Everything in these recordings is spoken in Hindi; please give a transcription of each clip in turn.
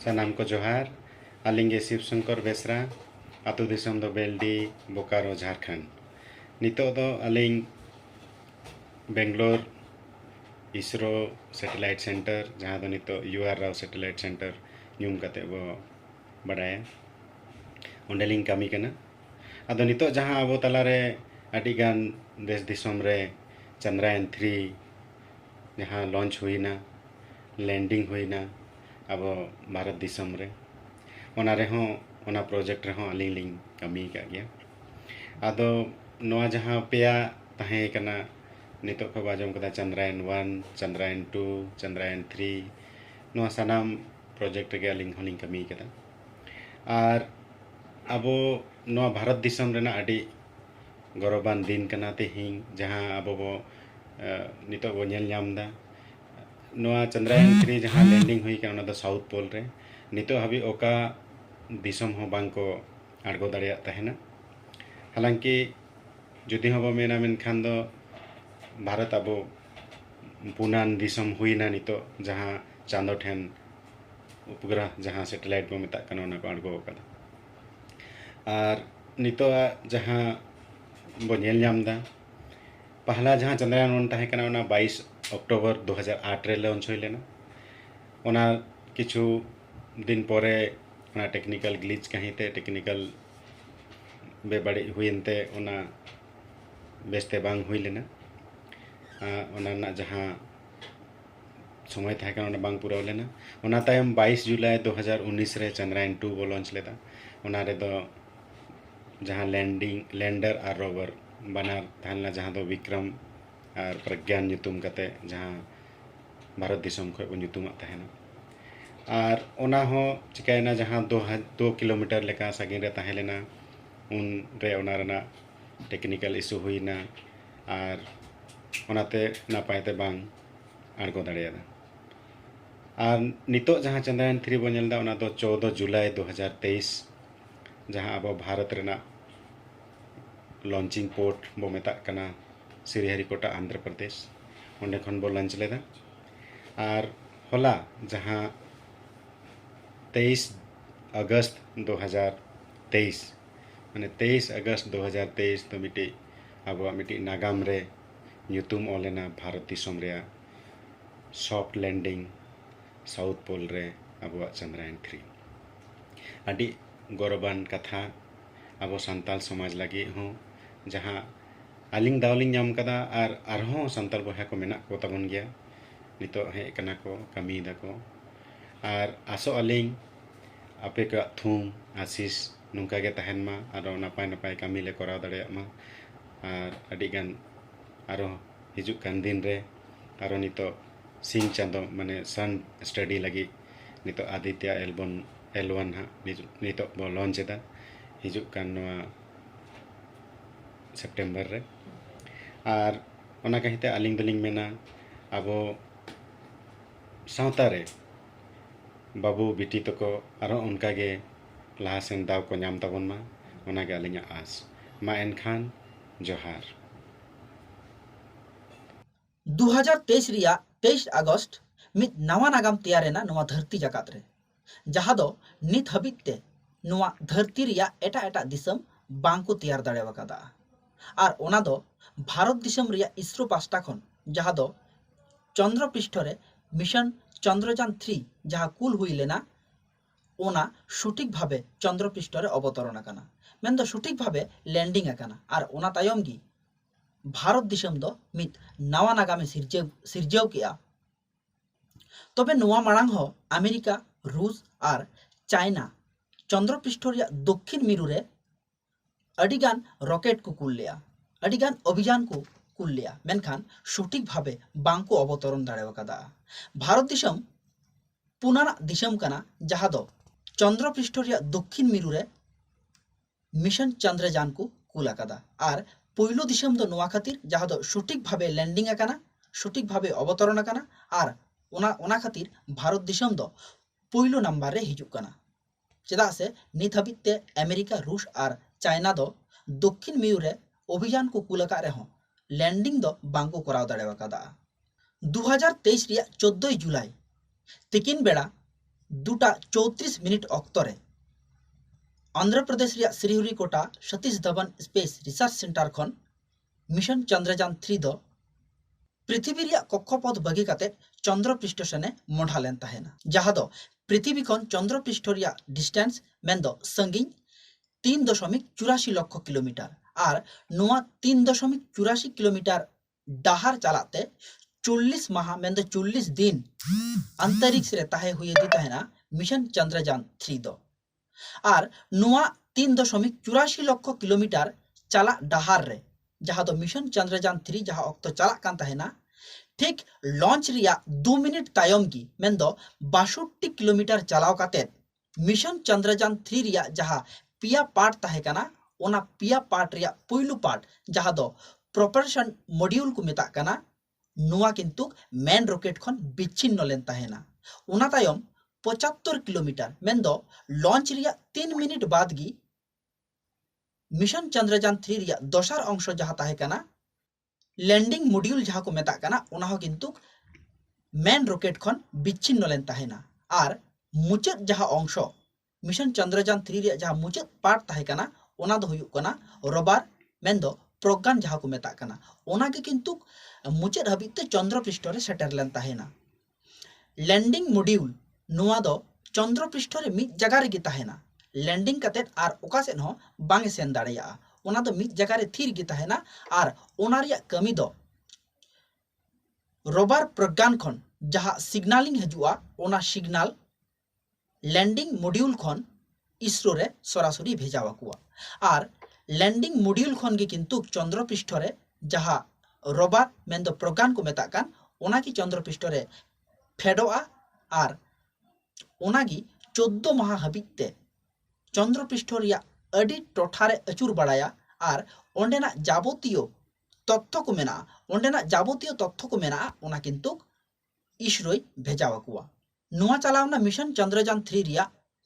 सानाम को जोहार। आलिंगे शिव शंकर बेसरा आतु दिसम दो बेल्डी बोकारो झारखंड। नितो दो आलिंग बेंगलोर इसरो सैटेलाइट सेंटर जहाँ दो नितो यूआर राव सैटेलाइट सेंटर ᱧᱩᱢ कते बो बड़ाया ओंडेलिंग कमी कना। आदो नितो जहाँ अबो तलारे आडी गान देश दिसम रे चंद्रयान 3 जहाँ लॉन्च हुईना लैंडिंग हुईना अब भारत दिसम रे ओना रेहों ओना प्रोजेक्ट रेहों अलिंग लिंग कमी का गया। आदो नोआ जहाँ पेया तहे कना नितो को बाजम कदा चंद्रयान 1 चंद्रयान 2 चंद्रयान 3 नोआ सनाम प्रोजेक्ट के अलिंग होलिंग कमी कदा। आर अबो नोआ भारत दिसम रेना आडी गौरवान दिन कना तेहिंग जहाँ अबो बो नितो बो नेल ᱧᱟᱢदा नोआ चंद्रयान 3 जहाँ लैंडिंग हुई कना ओना दो साउथ पोल रे नितो हबी ओका दिसम हो बांग को आड़गो दाड़िया तहेना। हालांकि जुदी हो बो मेना मेनखान दो भारत अबो पुनान दिसम हुईना नितो जहाँ चांदो ठेन उपग्रह जहाँ सैटेलाइट बो मेता कना ओना को आड़गो कदा। आर नितो जहाँ बो नेल ᱧᱟᱢदा पहला जहाँ चंद्रयान 1 तहे कना ओना 22 अक्टोबर 2008 रे लॉन्च हुई लेना। ओना किछु दिन परे ओना टेक्निकल ग्लिच कहीते टेक्निकल बेबाड़ी हुईनते ओना बेस्ते बांग हुई लेना। ओना ना जहाँ समय तहे कना ओना बांग पुराव लेना। ओना तायम 22 जुलाई 2019 रे चंद्रयान 2 बो लॉन्च लेदा। ओना रे दो जहाँ लैंडर और रोवर बनार थाना जहाँ दो विक्रम और प्रज्ञान ᱧᱩᱛᱩᱢ कते जहाँ भारत दिसम खो बो ᱧᱩᱛᱩᱢ तहेना। और ओना हो चिकायना जहाँ 2 किलोमीटर लेका सागिन रे तहे लेना उन रे ओना रना टेक्निकल इशू हुईना और ओनाते नापायते बांग आड़गो दाड़ियादा। और नितो जहाँ चंद्रयान 3 बो नेलदा ओना दो 14 जुलाई 2023 जहाँ अब भारत रेना लॉन्चिंग पोर्ट बो मेता कना श्रीहरिकोटा आंध्र प्रदेश ओंडे खन बो लॉन्च लेदा। और होला जहाँ 23 अगस्त 2023 माने 23 अगस्त 2023 तो मिटी अब मिटी नागाम रे ᱧᱩᱛᱩᱢ ओलेना भारत दिसम रे सॉफ्ट लैंडिंग साउथ पोल रे अब चंद्रयान 3 आडी गौरवान कथा अब सान्ताल समाज लगी हो जहाँ आलिंग दावलिंग ᱧᱟᱢ कदा और आरहों सान्ताल बहा को मेना को तबन गया नितो हे कना को कमी दाको। और आसो अलिंग आपे का थूम आशीष नुंका गे तहन मा और नापाय नापाय कमी ले कराव दाड़िया मा। और अडी गान आरो हिजुक कान दिन रे आरो नितो सिंह चांदो माने सन स्टडी लगी नितो आदित्य L1 हा नितो बो लॉन्च एदा हिजुक कान नोआ सेप्टेम्बर रे। और ओना कहिते आलिंग दलिंग मेना अबो सावता रे बाबू बिटी तको आरो उनका गे लहा सेन दाव को ᱧᱟᱢ ताबन मा ओना गे आलिंगा आस मा एनखान जोहार। 2023 रिया 23 अगस्त मित नवा नागाम तैयारेना नवा धरती जकात रे जहाँ दो नित हबिते नवा धरती रिया एटा एटा दिसम बांको तैयार दाड़े वकादा। और ओना दो भारत दिसम रिया इसरो पास्टा खन जहाँ दो चंद्र पृष्ठ रे मिशन चंद्रयान 3 जहाँ कुल हुई लेना ओना सठिक भावे चंद्र पृष्ठ रे अवतरण आकाना मेन दो सठिक भावे लैंडिंग आकाना। और ओना तायम गी भारत दिसम दो मित नवा नागामे सिरजेव किया। तबे नोआ माड़ांग हो अमेरिका रूस और चाइना चंद्र पृष्ठ रिया दक्षिण मेरु रे अडिगान रॉकेट को कुल लिया अडिगान अभियान को कुल लिया मेनखान सठिक भावे बांको अवतरण दाड़े वकादा। भारत दिसम पुनाना दिसम कना जहाँ दो चंद्र पृष्ठ रिया दक्षिण मेरु रे मिशन चंद्रयान को कुल आकादा। और पहिलो दिसम दो नोआ खातिर जहाँ दो सठिक भावे लैंडिंग आकाना सठिक भावे अवतरण आकाना। और ओना खातिर भारत दिसम दो पहिलो नंबर रे हिजुक कना चेदा से नित हबिते अमेरिका रूस और चाइना दो दक्षिण मेरु रे अभियान को कुलका रेहों लैंडिंग दो बांको कराव दाड़े वकादा। 2023 रिया 14 जुलाई तिकिन बेड़ा 2:34 ऑक्टो रे आंध्र प्रदेश रिया Sriharikota Satish Dhawan space research centre खन मिशन चंद्रयान 3 दो पृथ्वी रिया कक्षपथ बगी काते चंद्र पृष्ठ सेने मोढ़ा लेन ताहेना जहां दो पृथ्वी खन चंद्र पृष्ठ रिया डिस्टेंस मेंदो संगिन 3.84 लक्ष किलोमीटर और नुआ 3.84 किलोमीटर डाहार चलाते 40 माह मेंदो 40 दिन अंतरिक्ष रे ताहे हुए दी ताहेना मिशन चंद्रयान 3 दो और नुआ 3.84 लक्ष किलोमीटर चला डाहार रे जहां दो मिशन चंद्रयान 3 जहां ऑक्तो चला कान ताहेना ठीक लॉन्च रिया 2 मिनट तायम की मेंदो 62 किलोमीटर चलाव काते मिशन चंद्रयान 3 रिया जहां पिया पार्ट ताहे काना ओना पिया पार्ट रिया पुइलु पार्ट जहां दो प्रोपल्शन मॉड्यूल को मेता काना नुआ किंतु मेन रॉकेट खन बिच्छिन्न लेन ताहेना ओना तायम 75 किलोमीटर मेंदो लॉन्च रिया 3 मिनट बाद गी मिशन चंद्रयान 3 रिया दोसार अंश जहां ताहे काना लैंडिंग मॉड्यूल जहां को मेता काना ओना हो किंतु मेन रॉकेट खन बिच्छिन्न लेन ताहेना और मुचाद जहां अंश मिशन चंद्रयान 3 रिया जहां मुचाद पार्ट ताहे काना ओना दो हुयुक काना रोबार मेंदो प्रज्ञान जहां को मेता काना ओना के किंतु मुचाद हबिते चंद्र पृष्ठ रे सेटर लेन ताहेना लैंडिंग मॉड्यूल नुआ दो चंद्र पृष्ठ रे मिद जगह रे गी ताहेना लैंडिंग काते आर ओका सेन हो बांग सेन दाड़ेया ओना दो मिद जगह रे थीर गी ताहेना आर ओना रिया कमी दो रोबार प्रज्ञान खन जहां सिग्नलिंग हजुआ ओना सिग्नल लैंडिंग मॉड्यूल खन इसरो रे सरासरी भेजावा कुआ और लैंडिंग मॉड्यूल खन गे किंतु चंद्र पृष्ठ रे जहां रोबार मेंदो प्रज्ञान को मेता कान ओना की चंद्र पृष्ठ रे फेडोआ और ओना की 14 माह हबिते चंद्र पृष्ठ रिया अडी टोठा रे अचुर बड़ाया और ओंडेना जाबतीय तथ्य को मेना ओंडेना जाबतीय तथ्य को मेना ओना किंतु इसरोय भेजावा कुआ नुआ चलावना मिशन चंद्रयान 3 रिया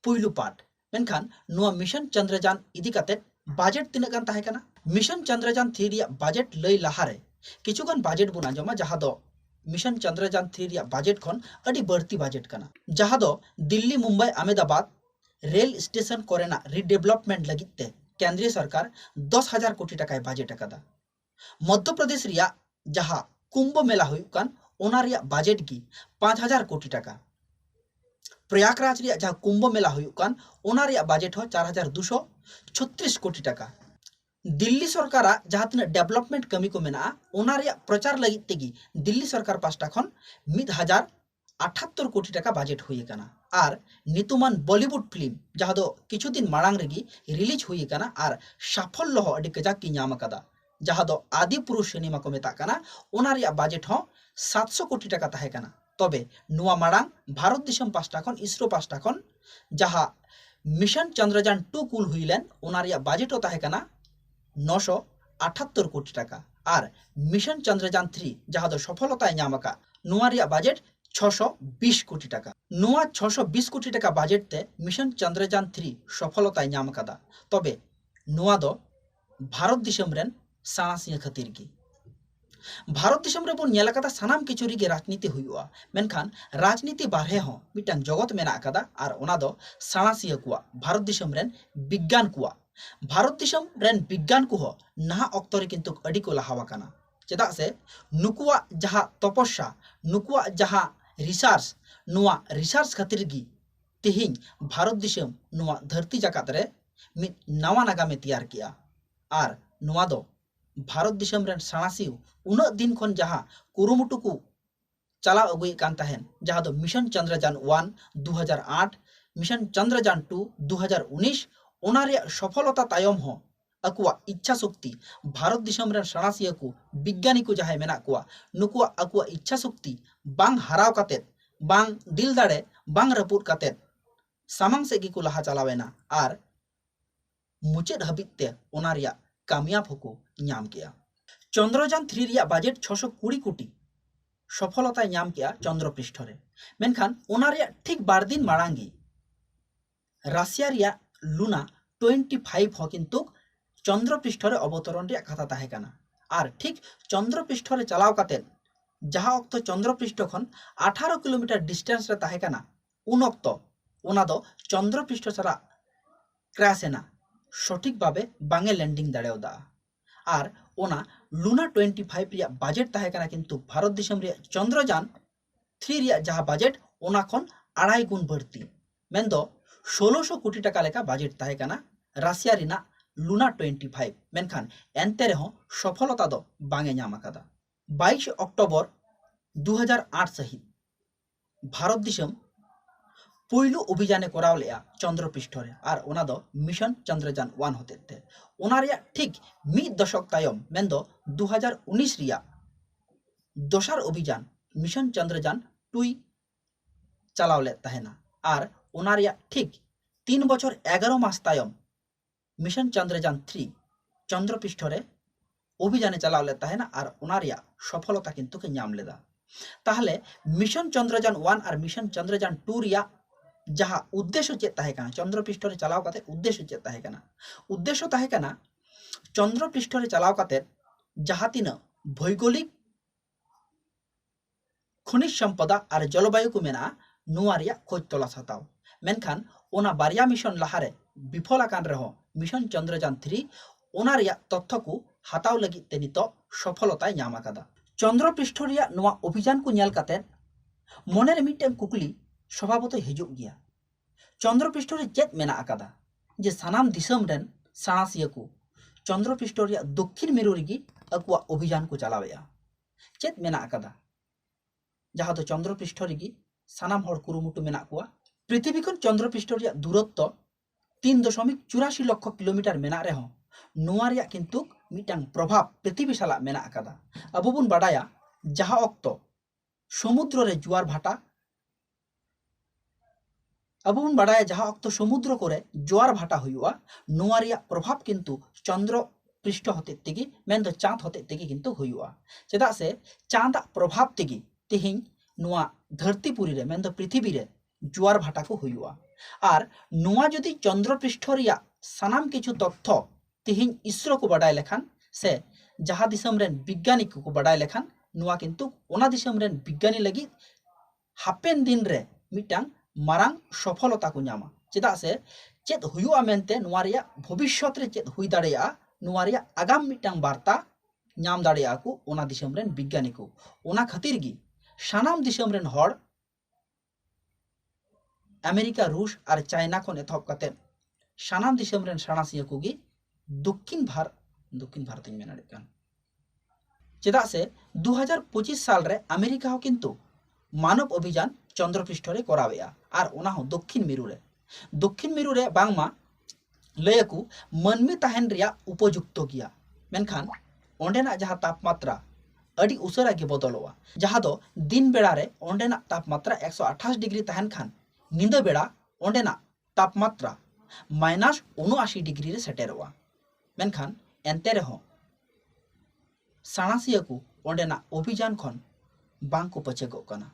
पुइलु पार्ट मेनखान नुआ मिशन चंद्रयान इदी काते बजेट तिना गान ताहे काना मिशन चंद्रयान 3 रिया बजेट लई लाहारे किछुगान बजेट बुना जमा जहां दो मिशन चंद्रयान 3 रिया बजेट खन अडी बढ़ती बजेट काना जहां दो दिल्ली मुंबई अहमदाबाद रेल स्टेशन कोरेना रिडेवलपमेंट लगिते केंद्रीय सरकार 10,000 कोटी टाका बजेट अकादा मध्य प्रदेश रिया जहां कुंभ मेला हुयुकान ओना रिया बजेट की 5,000 कोटी टाका प्रयागराज रिया जहां कुंभ मेला हुयुकान ओना रिया बजेट हो 4,236 कोटी टाका दिल्ली सरकार जहां तना डेवलपमेंट कमी को मेना ओना रिया प्रचार लगित तेगी दिल्ली सरकार पास्टा खन 1,078 कोटी टाका बजेट हुई काना और नितुमान बॉलीवुड फिल्म जहां दो किछु दिन मांग रेगी रिलीज हुई काना और साफल्य हो अडी कजाक की नाम कादा जहां दो आदि पुरुष सिनेमा को मेता काना ओना रिया बजेट हो 700 कोटी टाका ताहे काना तबे नुआ मांग भारत दिसम पास्टा खन इसरो पास्टा खन जहां मिशन चंद्रयान 2 कुल हुईलेन ओना रिया बजेट ताहे काना 978 कोटी टाका और मिशन चंद्रयान 3 जहां दो सफलता नामका नुआ रिया बजेट 620 कोटी टाका नुआ 620 कोटी टाका बजेट ते मिशन चंद्रयान 3 सफलता नाम कादा तबे नुआ दो भारत दिसम रेन साणासिया खातिर की भारत दिसम रे बोन नेला कादा सानाम किचुरी के राजनीति हुआ मेनखान राजनीति बारहे हो मिटन जगत मेना कादा और ओना दो साणासिया कुआ भारत दिसम रेन विज्ञान कुआ भारत दिसम रेन विज्ञान को हो नहा ऑक्टो रे किंतु अडी को लहावा काना चेदा से नुकुआ जहां तपस्या नुकुआ जहां रिसर्च नुआ रिसर्च खातिर गी तिहिं भारत दिसम नुआ धरती जाकात रे मिद नवा नागामे तैयार किया और नुआ दो भारत दिसम रेन साणासिउ उना दिन खन जहां कुरुमुटु को चला अगुई कान ताहेन जहां दो मिशन चंद्रयान 1 2008 मिशन चंद्रयान 2 2019 ओना रे सफलता तायम हो अकुआ इच्छा शक्ति भारत दिसम रेन साणासिया को विज्ञानी को जहां मेना कुआ नुकुआ अकुआ इच्छा शक्ति बांग हराव काते बांग दिल दाड़े बांग रपुट काते सामांग से को लहा चलावेना और मुचाद हबिते ओना रिया कामयाब होको नाम किया चंद्रयान 3 रिया बजेट 620 कोटी सफलता नाम किया चंद्र पृष्ठ रे मेनखान ओना रिया ठीक 12 दिन मांगी राशिया रिया लुना 25 हो किंतु चंद्र पृष्ठ रे अवतरण रे कथा ताहे काना और ठीक चंद्र पृष्ठ रे चलाव काते जहां वक्त चंद्र पृष्ठ खन 18 किलोमीटर डिस्टेंस रे ताहे काना उन वक्त ओना दो चंद्र पृष्ठ सारा क्रासेना सठिक भावे बांगे लैंडिंग दाड़ेदा और ओना लुना 25 रिया बजेट ताहे कना किंतु भारत दिसम रिया चंद्रयान 3 रिया जहाँ बजेट ओना खन 2.5 गुण बढ़ती मेन दो 1600 कोटी टाका लेका बजेट ताहे कना राशिया रिना लुना 25 मेनखान एनते रहो सफलता दो बांगे नाम आकादा 22 अक्टोबर 2008 सहित भारत दिसम पुइलु अभियाने कराव लेया चंद्र पृष्ठ रे और ओना दो मिशन चंद्रयान 1 होते ओना रिया ठीक मिद दशक तायम मेन दो 2019 रिया दोसर अभियान मिशन चंद्रयान 2 चलाव ले तहेना और ओना रिया ठीक 3 बछर 11 मास तायम मिशन चंद्रयान 3 चंद्र पृष्ठ रे अभियाने चलाव ले तहेना और ओना रिया सफलता किंतु के नाम लेदा ताहले मिशन चंद्रयान 1 और मिशन चंद्रयान 2 रिया जहाँ उद्देश्य चेत ताहे कना चंद्र पृष्ठ रे चलाव काते उद्देश्य चेत ताहे कना उद्देश्य ताहे कना चंद्र पृष्ठ रे चलाव काते जहाँ तीन भौगोलिक खनिज संपदा और जलवायु को मेना नुआ रिया खोज तलाश हताव मेनखान ओना बारिया मिशन लहारे विफल आकान रहो मिशन चंद्रयान 3 ओना रिया तथ्य को हताव लगी ते नितो सफलता नाम आकादा चंद्र पृष्ठ रिया नुआ अभियान को नेल काते मने रे मिटेन कुकली स्वभावत हिजुग गया चंद्र पृष्ठ रे चेत मेना आकादा जे सानाम दिसम रेन साणासिया को चंद्र पृष्ठ रिया दक्षिण मेरु रेगी अकुआ अभियान को चलावेया चेत मेना आकादा जहाँ तो चंद्र पृष्ठ रेगी सानाम हर कुरुमुटु मेना कुआ पृथ्वी खन चंद्र पृष्ठ रिया दूरत्व 3.84 लाख किलोमीटर मेना रेहो नुआ रिया किंतु मिटांग प्रभाव पृथ्वी साला मेना आकादा अबो बुन बाडाया जहाँ अक्तो समुद्र रे जुआर भाटा अब बन बाडाया जहाँ अक्तो समुद्र को जोर भाटा हुआ नुआ रिया प्रभाव किंतु चंद्र पृष्ठ होते तेगी मेन दो चाँद होते तेगी किंतु हुआ चेदा से चाँद प्रभाव तेगी तिहिं नुआ धरतीपुरी रे मेन दो पृथ्वी रे जोर भाटा को हुआ और नुआ जदि चंद्र पृष्ठ रिया सानाम किछु तथ्य तिहिं इसरो को बाडाय लेखान से जहाँ दिसम रेन विज्ञानिक को बाडाय लेखान नुआ किंतु ओना दिसम रेन विज्ञानी लगी हापेन दिन रे मिटांग मारांग सफलता को नामा चेदा से चेद हुआ मेनते नुआ रिया भविष्यत रे चेद हुई दाड़ेया नुआ रिया आगाम मिटांग वार्ता नाम दाड़ेया को ओना दिसम रेन विज्ञानी को ओना खातिर गी सानाम दिसम रेन हड़ अमेरिका रूस और चाइना खन एथब काते सानाम दिसम रेन साणासिया को गी दक्षिण भारत मेनाड़े कान चेदा से 2025 साल रे अमेरिका हो किंतु मानव अभियान चंद्र पृष्ठ रे करावेया और ओना हो दक्षिण मेरु रे बांगमा लयकु मनमी ताहेन रिया उपयुक्त गया मेनखान ओंडेना जहाँ तापमात्रा अड़ी उसरा के बदलवा जहाँ दो दिन बेड़ा रे ओंडेना तापमात्रा 128 डिग्री ताहेन खान नींद बेड़ा ओंडेना तापमात्रा -79 डिग्री रे सेटेरवा मेनखान एनते रहो साणासिया को ओंडेना अभियान खन बांग को पछेगो कना